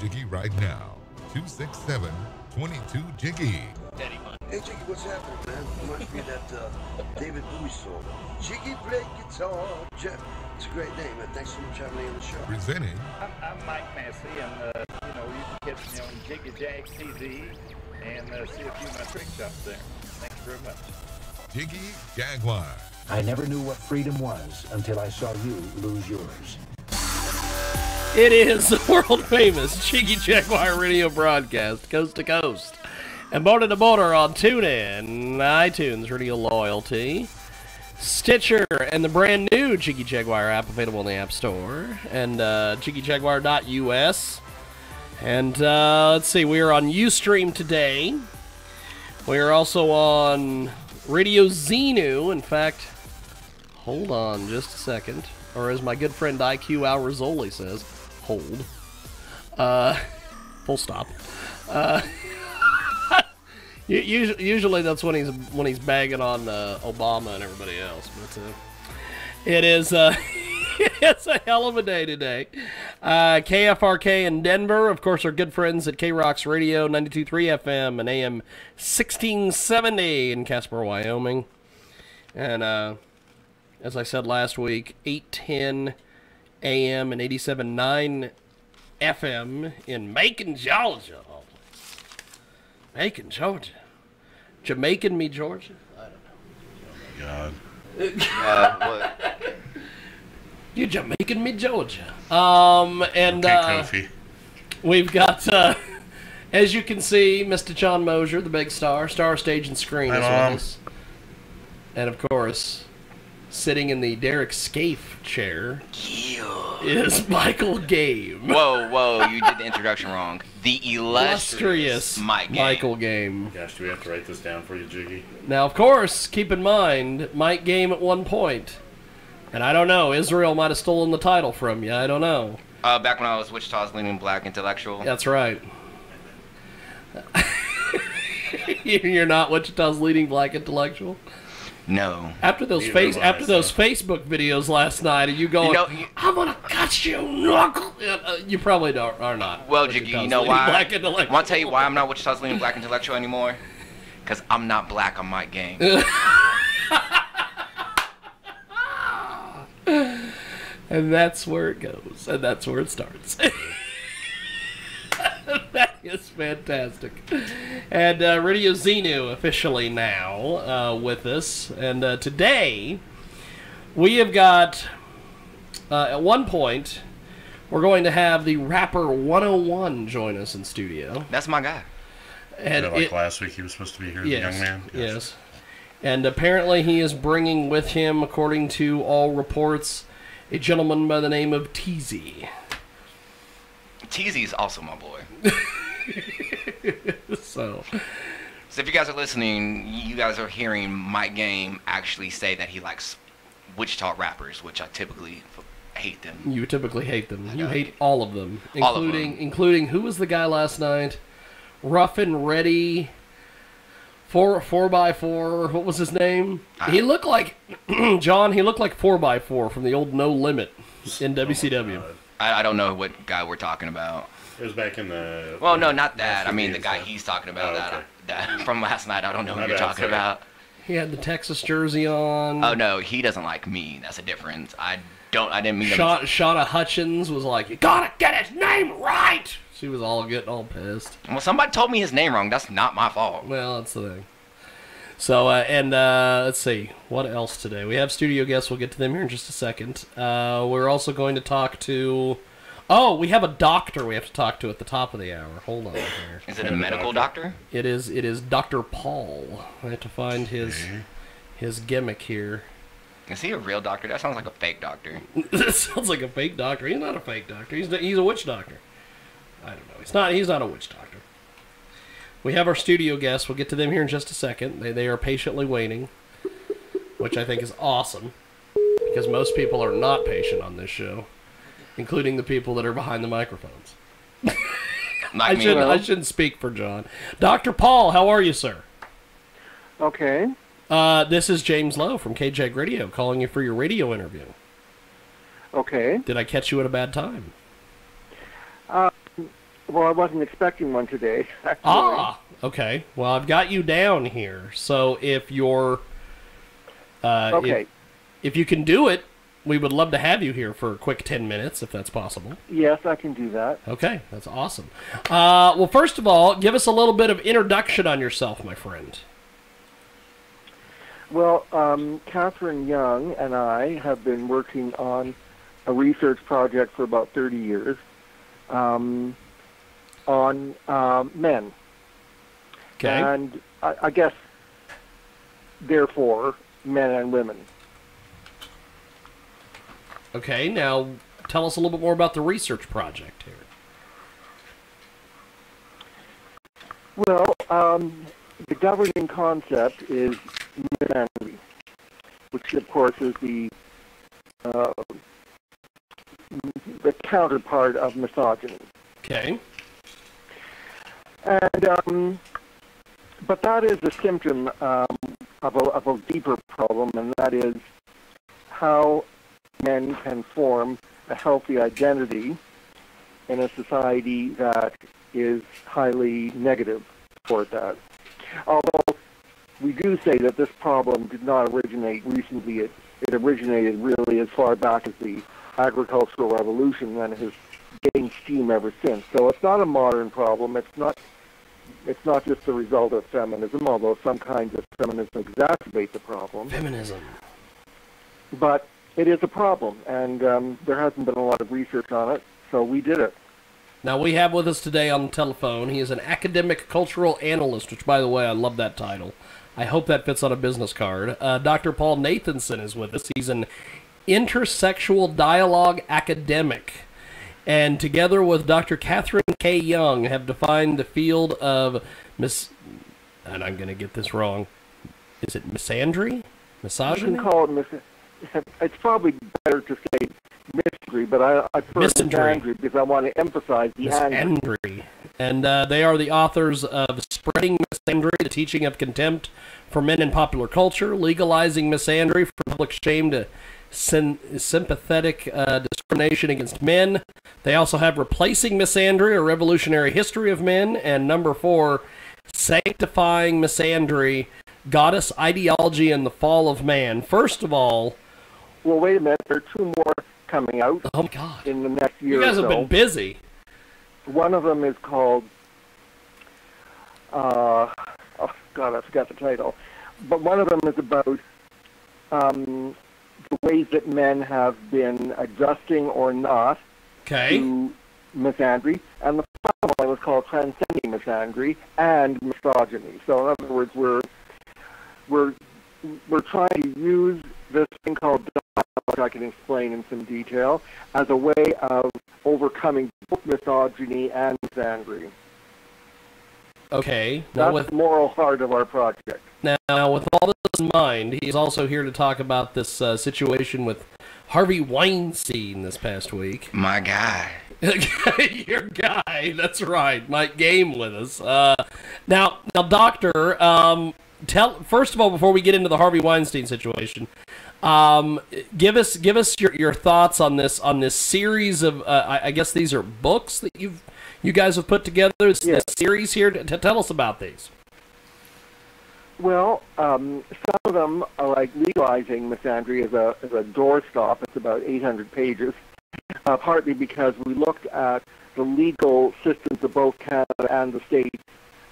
Jiggy right now. 267-22-JIGGY. Hey, Jiggy, what's happening, man? Reminds me of that David Bowie song. Jiggy play guitar. It's a great name, man. Thanks so much for having me on the show. Presenting. I'm Mike Massey, and you can catch me on Jiggy Jag TV and see a few of my tricks up there. Thanks very much. Jiggy Jaguar. I never knew what freedom was until I saw you lose yours. It is the world-famous Jiggy Jaguar radio broadcast, coast to coast, and border to border on TuneIn, iTunes, Radio Loyalty, Stitcher, and the brand new Jiggy Jaguar app available in the App Store, and jiggyjaguar.us. And let's see, we are on Ustream today. We are also on Radio Xenu. In fact, hold on just a second. Or as my good friend IQ Al Rizzoli says, hold. Full stop. Usually that's when he's bagging on Obama and everybody else. But it is it's a hell of a day today. KFRK in Denver, of course, our good friends at K-Rocks Radio 92.3 FM and AM 1670 in Casper, Wyoming. And as I said last week, 810 AM and 87.9 FM in Macon, Georgia. Oh, Macon, Georgia. Jamaican me, Georgia? I don't know. God. What? You Jamaican me, Georgia. And Kofi. We've got, as you can see, Mr. John Mosier, the big star, Stage and Screen is with us. And of course, sitting in the Derek Scaife chair is Michael Game. Whoa, you did the introduction wrong. The illustrious Michael Game. Gosh, do we have to write this down for you, Jiggy? Now, of course, keep in mind, Mike Game at one point. And I don't know, Israel might have stolen the title from you, I don't know. Back when I was Wichita's leading black intellectual. That's right. You're not Wichita's leading black intellectual? No. After those Facebook videos last night, are you going, I'm going to cut you, knuckle? You probably are not. Well, Jiggy, you know why? I want to tell you why I'm not Wichita's leading black intellectual anymore? Because I'm not black on Mike Game. And that's where it goes. And that's where it starts. That is fantastic. And Radio Xenu officially now with us. And today, we have got, at one point, we're going to have the Rapper 101 join us in studio. That's my guy. And last week he was supposed to be here, yes, the young man? Yes. And apparently he is bringing with him, according to all reports, a gentleman by the name of Teasy. Teasy's also my boy. So if you guys are listening, you guys are hearing Mike Game actually say that he likes Wichita rappers, which I typically hate them. You typically hate them. You hate all of them, including who was the guy last night? Rough and Ready. 4x4. What was his name? He looked like John. He looked like 4x4 from the old No Limit in WCW. I don't know what guy we're talking about. It was back in the... Well, no, not that. I mean, the guy he's talking about, that from last night. I don't know who you're talking about. He had the Texas jersey on. Oh, no, he doesn't like me. That's a difference. I didn't mean Shauna Hutchins was like, you gotta get his name right! She was getting all pissed. Well, somebody told me his name wrong. That's not my fault. Well, that's the thing. So, let's see. What else today? We have studio guests. We'll get to them here in just a second. We're also going to talk to... Oh, we have a doctor we have to talk to at the top of the hour. Hold on here. Is it a medical doctor? It is Dr. Paul. I have to find his gimmick here. Is he a real doctor? That sounds like a fake doctor. That sounds like a fake doctor. He's not a fake doctor. He's a witch doctor. I don't know. He's not a witch doctor. We have our studio guests. We'll get to them here in just a second. They are patiently waiting, which I think is awesome, because most people are not patient on this show, including the people that are behind the microphones. I shouldn't speak for John. Dr. Paul, how are you, sir? Okay. This is James Lowe from KJAG Radio calling you for your radio interview. Okay. Did I catch you at a bad time? Well, I wasn't expecting one today, actually. Ah, okay. Well, I've got you down here. So if you're... okay. If you can do it, we would love to have you here for a quick 10 minutes, if that's possible. Yes, I can do that. Okay, that's awesome. Well, first of all, give us a little bit of introduction on yourself, my friend. Well, Catherine Young and I have been working on a research project for about 30 years on men. Okay. And I guess, therefore, men and women. Okay, now tell us a little bit more about the research project here. Well, the governing concept is misandry, which of course is the counterpart of misogyny. Okay. And but that is a symptom of a deeper problem, and that is how men can form a healthy identity in a society that is highly negative toward that. Although we do say that this problem did not originate recently, it originated really as far back as the agricultural revolution and has gained steam ever since. So it's not a modern problem. It's not just the result of feminism, although some kinds of feminism exacerbate the problem. Feminism. But it is a problem, and there hasn't been a lot of research on it, so we did it. Now, we have with us today on the telephone, he is an academic cultural analyst, which, by the way, I love that title. I hope that fits on a business card. Dr. Paul Nathanson is with us. He's an intersexual dialogue academic, and together with Dr. Catherine K. Young, have defined the field of and I'm going to get this wrong, is it misandry? Misogyny? You can call it it's probably better to say mystery, but I prefer misandry because I want to emphasize the misandry. And they are the authors of Spreading Misandry, the Teaching of Contempt for Men in Popular Culture, Legalizing Misandry from Public Shame to Sympathetic Discrimination Against Men. They also have Replacing Misandry, A Revolutionary History of Men, and number 4, Sanctifying Misandry, Goddess Ideology and the Fall of Man. First of all... Well, wait a minute. There are 2 more coming out. Oh, my God. In the next year or so. You guys have been busy. One of them is called... oh, God, I forgot the title. But one of them is about the ways that men have been adjusting or not to misandry. And the final one was called Transcending Misandry and Misogyny. So, in other words, we're trying to use this thing called dialogue, which I can explain in some detail, as a way of overcoming both misogyny and misandry. Okay. That's the moral heart of our project. Now, with all this in mind, he's also here to talk about this situation with Harvey Weinstein this past week. My guy. Your guy, that's right. Mike Game with us. Now, Doctor, first of all, before we get into the Harvey Weinstein situation, give us your thoughts on this series of I guess these are books that you guys have put together. This series here to tell us about these. Well, some of them are like Legalizing Misandry as a doorstop. It's about 800 pages, partly because we looked at the legal systems of both Canada and the States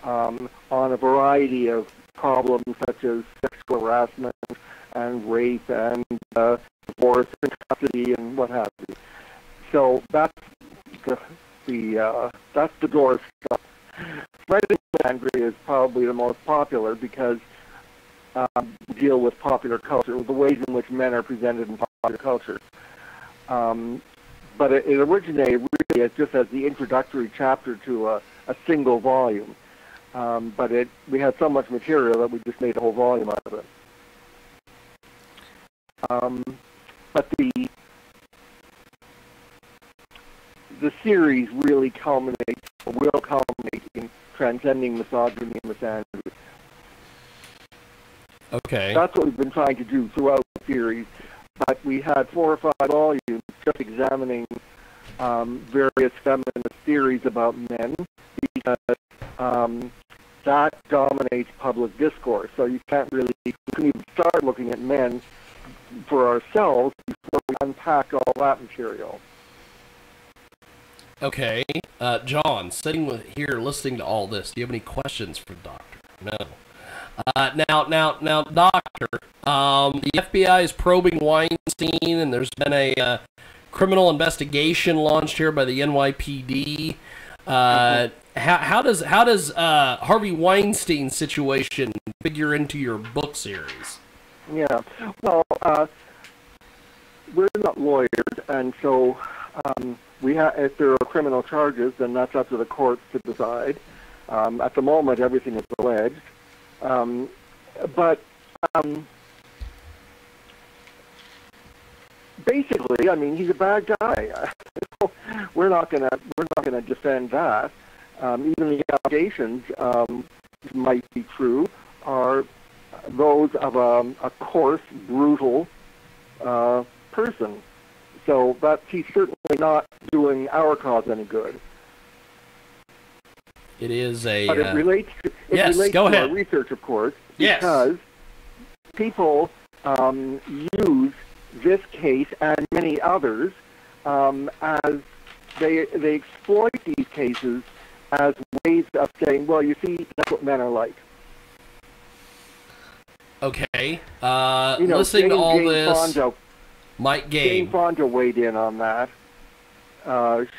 on a variety of problems such as sexual harassment and rape and divorce and custody and what have you. So that's the doorstop. Spreading Misandry is probably the most popular because we deal with popular culture, the ways in which men are presented in popular culture. But it originated really just as the introductory chapter to a single volume. But we had so much material that we just made a whole volume out of it. But the series really will culminate in Transcending Misogyny and Misandry. Okay. That's what we've been trying to do throughout the series. But we had 4 or 5 volumes just examining various feminist theories about men, because that dominates public discourse. So you can't even start looking at men for ourselves before we unpack all that material. Okay, John, sitting here listening to all this, do you have any questions for the doctor? No. Now, doctor, the FBI is probing Weinstein, and there's been a criminal investigation launched here by the NYPD. How does Harvey Weinstein's situation figure into your book series? Yeah, well, we're not lawyers, and so if there are criminal charges, then that's up to the courts to decide. At the moment, everything is alleged. But basically, I mean, he's a bad guy. We're not gonna defend that. Even the allegations might be true, are those of a coarse, brutal person. So he's certainly not doing our cause any good. It is a. But it relates to, our research, of course, because people use this case and many others as they exploit these cases as ways of saying, well, you see, that's what men are like. Okay. Listening to all this, Mike Game. Jane Fonda weighed in on that.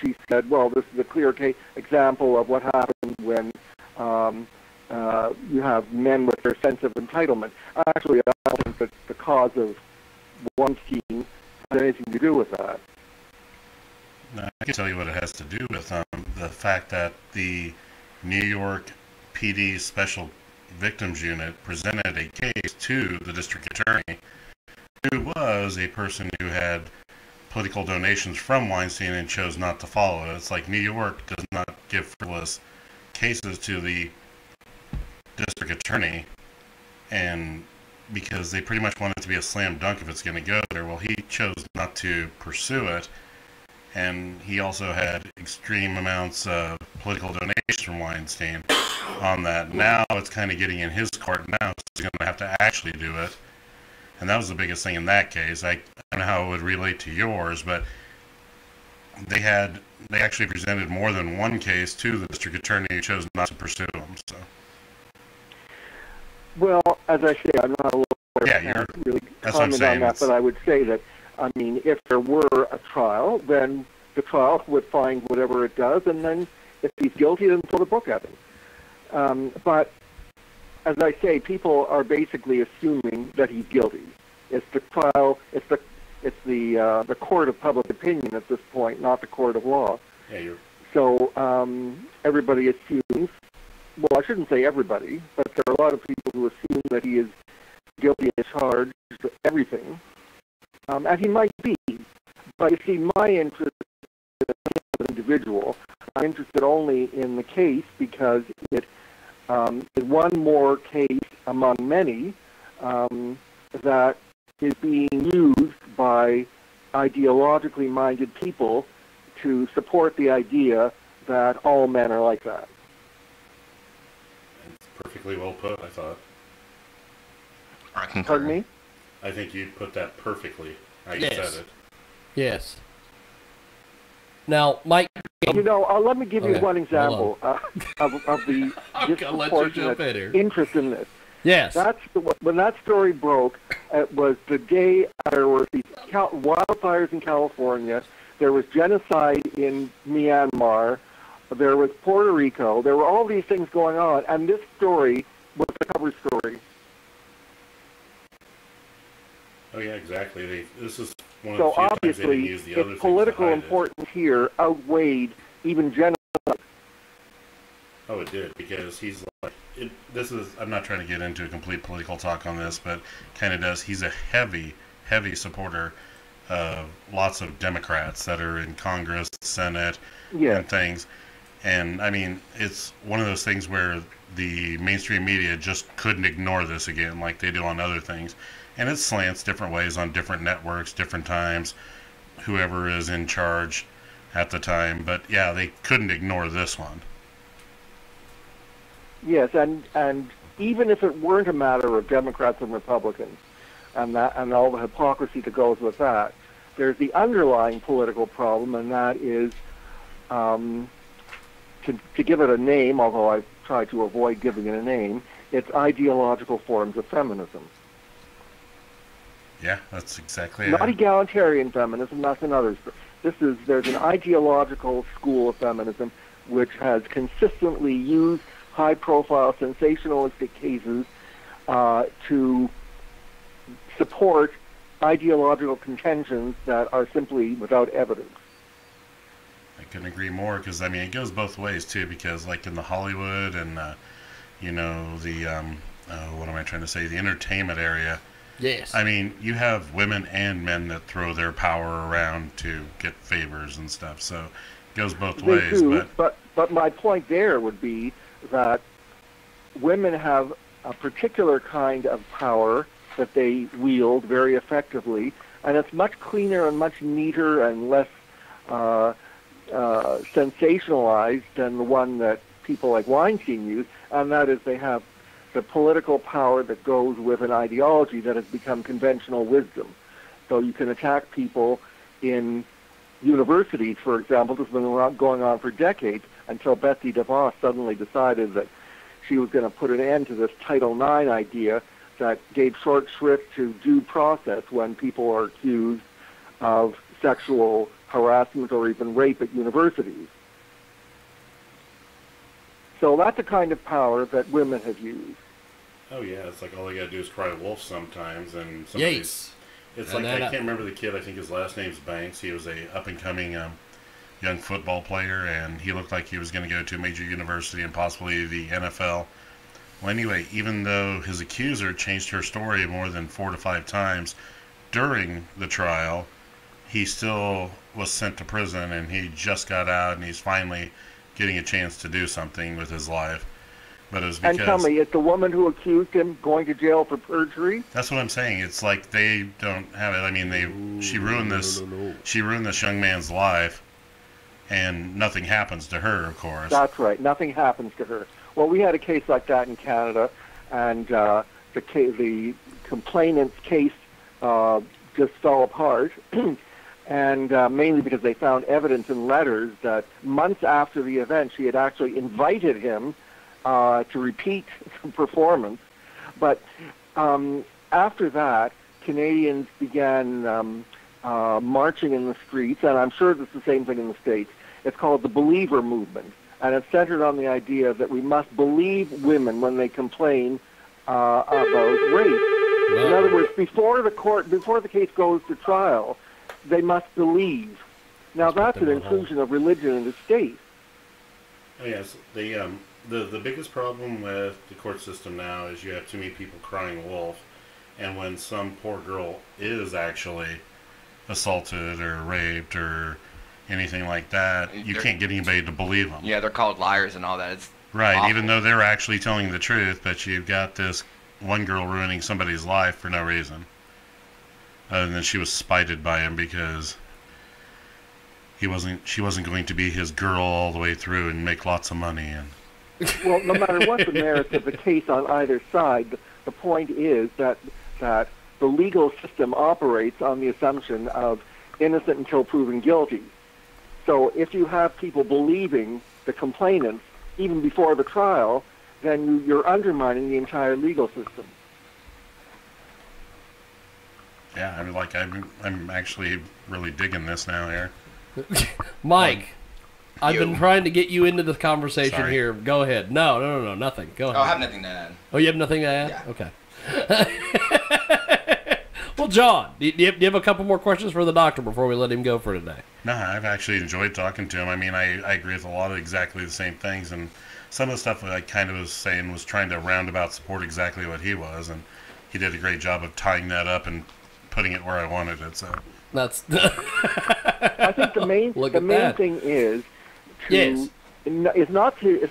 She said, well, this is a clear example of what happens when you have men with their sense of entitlement. Actually, I don't think that the cause of Weinstein has anything to do with that. I can tell you what it has to do with the fact that the New York PD Special Victims Unit presented a case to the district attorney, who was a person who had political donations from Weinstein and chose not to follow it. It's like New York does not give frivolous cases to the district attorney, and because they pretty much want it to be a slam dunk if it's going to go there. Well, he chose not to pursue it, and he also had extreme amounts of political donations from Weinstein on that. Now it's kind of getting in his court now, so he's going to have to actually do it. And that was the biggest thing in that case. I don't know how it would relate to yours, but they actually presented more than one case to the district attorney who chose not to pursue them. So. Well, as I say, I'm not a lawyer. Yeah, I can't really comment on that, but I would say that, I mean, if there were a trial, then the trial would find whatever it does, and then if he's guilty, then throw the book at him. But as I say, people are basically assuming that he's guilty. It's the trial. It's the court of public opinion at this point, not the court of law. Yeah, So everybody assumes. Well, I shouldn't say everybody, but there are a lot of people who assume that he is guilty and charged with everything, and he might be. But you see, my interest as an individual, I'm interested only in the case because it is one more case among many that is being used by ideologically minded people to support the idea that all men are like that. It's perfectly well put, I thought. I concur. Pardon me? I think you put that perfectly. You said it. Yes. Now, Mike. You know, let me give you one example of the disproportionate interest in this. Yes. When that story broke, it was the day there were these wildfires in California, there was genocide in Myanmar, there was Puerto Rico, there were all these things going on, and this story was the cover story. Oh yeah, exactly. This is one of so the few obviously, times they didn't use the other its political importance here outweighed even genocide. Oh, it did, because he's like, I'm not trying to get into a complete political talk on this, but kind of does. He's a heavy supporter of lots of Democrats that are in Congress, Senate, and things. And, I mean, it's one of those things where the mainstream media just couldn't ignore this again like they do on other things. And it slants different ways on different networks, different times, whoever is in charge. at the time. But yeah, they couldn't ignore this one. Yes, and even if it weren't a matter of Democrats and Republicans, and all the hypocrisy that goes with that, there's the underlying political problem, and that is, to give it a name, although I try to avoid giving it a name, it's ideological forms of feminism. Yeah, that's exactly it. Not egalitarian feminism, that's another. There's an ideological school of feminism which has consistently used high-profile, sensationalistic cases to support ideological contentions that are simply without evidence. I couldn't agree more, because, I mean, it goes both ways, too, because, like, in the Hollywood and, you know, the, what am I trying to say, the entertainment area, Yes. I mean, you have women and men that throw their power around to get favors and stuff, so it goes both ways. But my point there would be that women have a particular kind of power that they wield very effectively, and it's much cleaner and much neater and less sensationalized than the one that people like Weinstein use, and that is they have the political power that goes with an ideology that has become conventional wisdom. So you can attack people in universities, for example. This has been going on for decades until Betsy DeVos suddenly decided that she was going to put an end to this Title IX idea that gave short shrift to due process when people are accused of sexual harassment or even rape at universities. So that's a kind of power that women have used. Oh yeah, it's like all they gotta do is cry wolf sometimes, and Yes. It's like, I can't remember the kid, I think his last name's Banks. He was a up-and-coming young football player, and he looked like he was going to go to a major university and possibly the NFL. Well, anyway, even though his accuser changed her story more than 4 to 5 times during the trial, he still was sent to prison, and he just got out, and he's finally getting a chance to do something with his life. But it was because... And tell me, is the woman who accused him going to jail for perjury? That's what I'm saying. It's like they don't have it. I mean, she ruined this. She ruined this young man's life, and nothing happens to her, of course. That's right. Nothing happens to her. Well, we had a case like that in Canada, and the complainant's case just fell apart, and mainly because they found evidence in letters that months after the event, she had actually invited him to repeat the performance. But after that, Canadians began marching in the streets, and I'm sure it's the same thing in the States. It's called the Believer Movement, and it's centered on the idea that we must believe women when they complain about rape. Wow. In other words, before the case goes to trial, they must believe. Now that's an intrusion of religion in the state. Oh, yes, the biggest problem with the court system now is you have too many people crying wolf, and when some poor girl is actually assaulted or raped or anything like that, you can't get anybody to believe them. Yeah, they're called liars and all that. It's right, awful. Even though they're actually telling the truth, but you've got this one girl ruining somebody's life for no reason. And then she was spited by him because she wasn't going to be his girl all the way through and make lots of money. And well, no matter what the merits of the case on either side, the point is that the legal system operates on the assumption of innocent until proven guilty. So if you have people believing the complainants even before the trial, then you're undermining the entire legal system. Yeah, I'm actually really digging this now here. Mike, I've been trying to get you into the conversation here. Go ahead. No, nothing. Go ahead. Oh, I have nothing to add. Oh, you have nothing to add? Yeah. Okay. Well, John, do you have a couple more questions for the doctor before we let him go for today? No, I've actually enjoyed talking to him. I mean, I agree with a lot of exactly the same things, and some of the stuff that I kind of was saying was trying to roundabout support exactly what he was, and he did a great job of tying that up and putting it where I wanted it. So that's. I think the main thing is it's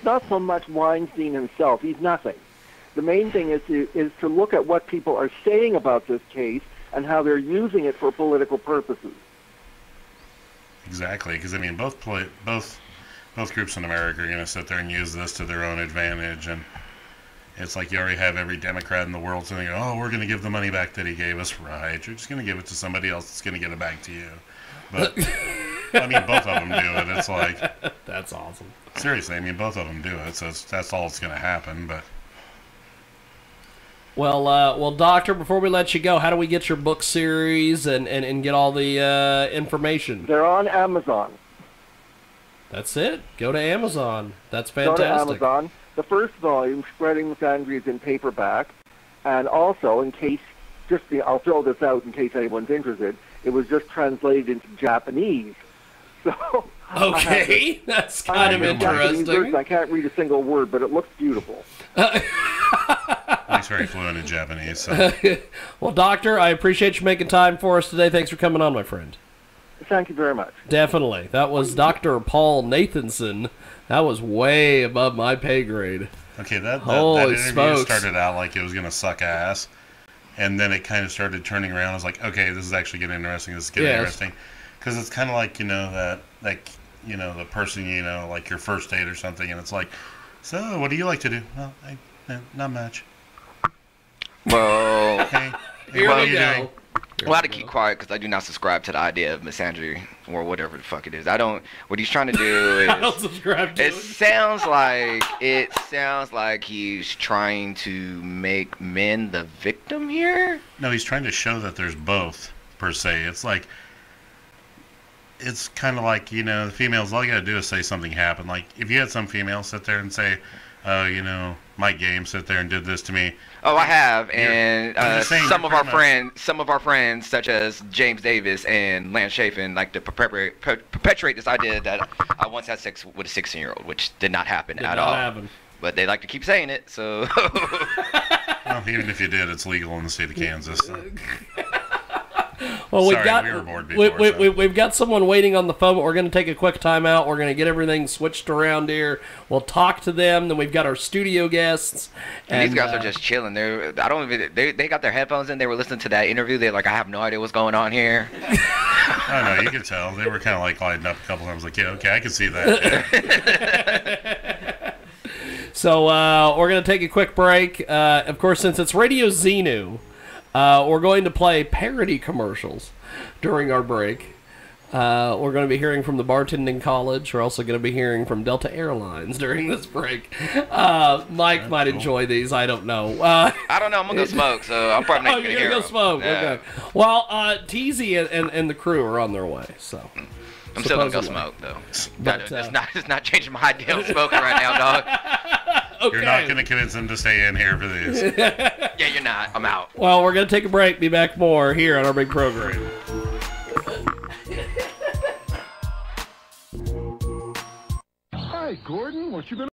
not so much Weinstein himself. He's nothing. The main thing is to look at what people are saying about this case and how they're using it for political purposes. Exactly, because I mean, both groups in America are going to sit there and use this to their own advantage, and it's like you already have every Democrat in the world saying, "Oh, we're going to give the money back that he gave us." Right? You're just going to give it to somebody else that's going to give it back to you. But I mean, both of them do it. It's like that's awesome. Seriously, I mean, both of them do it. So that's all that's going to happen. But well, Doctor, before we let you go, how do we get your book series and get all the information? They're on Amazon. That's it. Go to Amazon. That's fantastic. Go to Amazon. The first volume, Spreading Misandry, is in paperback. And also, in case, I'll throw this out in case anyone's interested, it was just translated into Japanese. So okay, that's kind of interesting. I can't read a single word, but it looks beautiful. He's very fluent in Japanese. So. Well, Doctor, I appreciate you making time for us today. Thanks for coming on, my friend. Thank you very much. Definitely. That was Dr. Paul Nathanson. That was way above my pay grade. Okay, that Holy interview smokes. started out like it was going to suck ass, and then it kind of started turning around. I was like, okay, this is actually getting interesting. This is getting interesting. Because it's kind of like, the person, like your first date or something, and it's like, so what do you like to do? Well, not much. Well, okay. Here we go. Well, I have to keep quiet because I do not subscribe to the idea of misandry or whatever the fuck it is. What he's trying to do is. I don't subscribe to it. It sounds like he's trying to make men the victim here. No, he's trying to show that there's both, per se. It's like. It's kind of like, the females, all you got to do is say something happened. Like, if you had some female sit there and say, oh, Mike Game sit there and did this to me. Oh, I have, and some of our friends, such as James Davis and Lance Chafin, like to perpetuate this idea that I once had sex with a 16-year-old, which did not happen at all. But they like to keep saying it, so. Well, even if you did, it's legal in the state of Kansas. So. Well, Sorry, we've got someone waiting on the phone, but we're going to take a quick time out. We're going to get everything switched around here. We'll talk to them. Then we've got our studio guests. And these guys are just chilling. They got their headphones in. They were listening to that interview. They're like, I have no idea what's going on here. I know, you could tell. They were kind of like lighting up a couple times. Like, yeah, okay, I can see that. So we're going to take a quick break. Of course, since it's Radio Xenu, we're going to play parody commercials during our break. We're going to be hearing from the Bartending College. We're also going to be hearing from Delta Airlines during this break. Mike might enjoy these. I don't know. I don't know. I'm going to go smoke, so I'm probably not going to hear them. Smoke. Yeah. Okay. Well, Teasy and the crew are on their way, so. I'm still going to go smoke, though. But, it's not changing my idea of smoking right now, dog. Okay. You're not going to convince them to stay in here for these. Yeah, you're not. I'm out. Well, we're going to take a break. Be back more here on our big program. Hi, Gordon. What you been